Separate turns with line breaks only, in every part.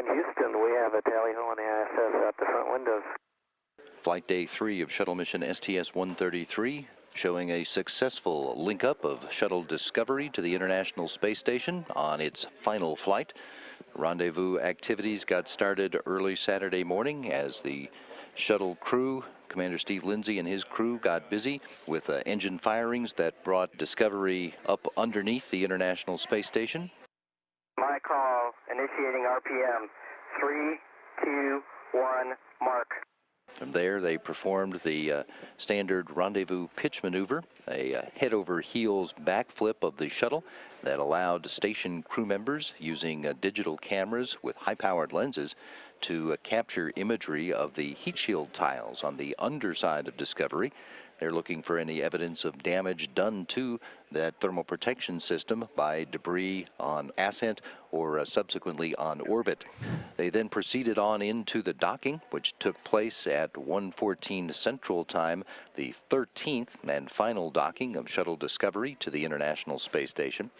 in Houston, we have a tally ho on the ISS out the front windows.
Flight day 3 of shuttle mission STS-133, showing a successful link-up of shuttle Discovery to the International Space Station on its final flight. Rendezvous activities got started early Saturday morning as the shuttle crew, Commander Steve Lindsay and his crew, got busy with engine firings that brought Discovery up underneath the International Space Station.
My call, initiating RPM, 3, 2, 1, mark.
From there, they performed the standard Rendezvous Pitch Maneuver, a head-over-heels backflip of the shuttle that allowed station crew members using digital cameras with high-powered lenses to capture imagery of the heat shield tiles on the underside of Discovery. They're looking for any evidence of damage done to that thermal protection system by debris on ascent or subsequently on orbit. They then proceeded on into the docking, which took place at 1:14 Central Time, the 13th and final docking of Shuttle Discovery to the International Space Station.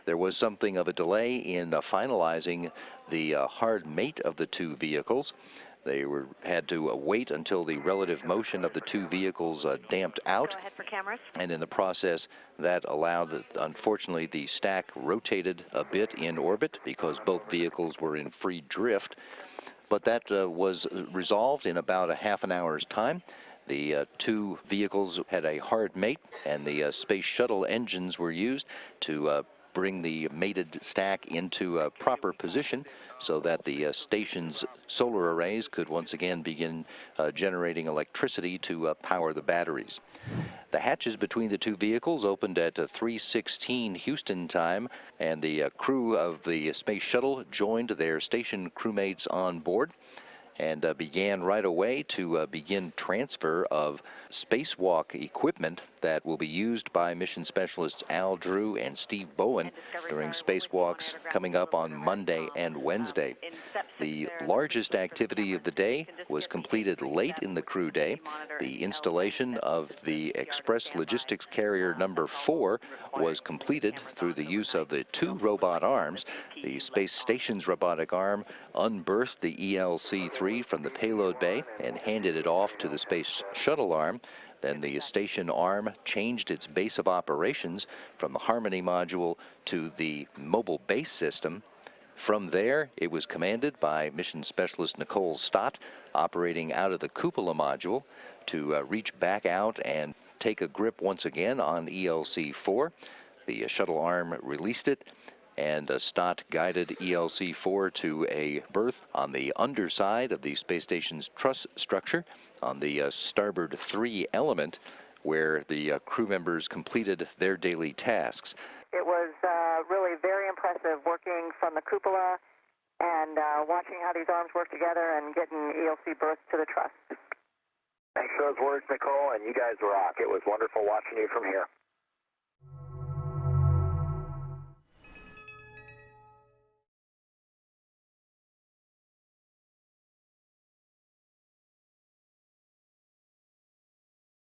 There was something of a delay in finalizing the hard mate of the two vehicles. They had to wait until the relative motion of the two vehicles damped out.
Go ahead for cameras.
And in the process, that allowed, unfortunately, the stack rotated a bit in orbit because both vehicles were in free drift. But that was resolved in about a half an hour's time. The two vehicles had a hard mate, and the space shuttle engines were used to bring the mated stack into a proper position so that the station's solar arrays could once again begin generating electricity to power the batteries. The hatches between the two vehicles opened at 3:16 Houston time, and the crew of the space shuttle joined their station crewmates on board and began right away to begin transfer of spacewalk equipment that will be used by mission specialists Al Drew and Steve Bowen during spacewalks coming up on Monday and Wednesday. The largest activity of the day was completed late in the crew day. The installation of the Express Logistics Carrier number 4 was completed through the use of the two robot arms. The space station's robotic arm unberthed the ELC-3 from the payload bay and handed it off to the space shuttle arm. Then the station arm changed its base of operations from the Harmony module to the mobile base system. From there, it was commanded by mission specialist Nicole Stott, operating out of the cupola module to reach back out and take a grip once again on ELC-4. The shuttle arm released it, and Stott guided ELC-4 to a berth on the underside of the space station's truss structure on the starboard 3 element, where the crew members completed their daily tasks.
It was really very impressive working from the cupola and watching how these arms work together and getting ELC berths to the truss.
Thanks for those words, Nicole, and you guys rock. It was wonderful watching you from here.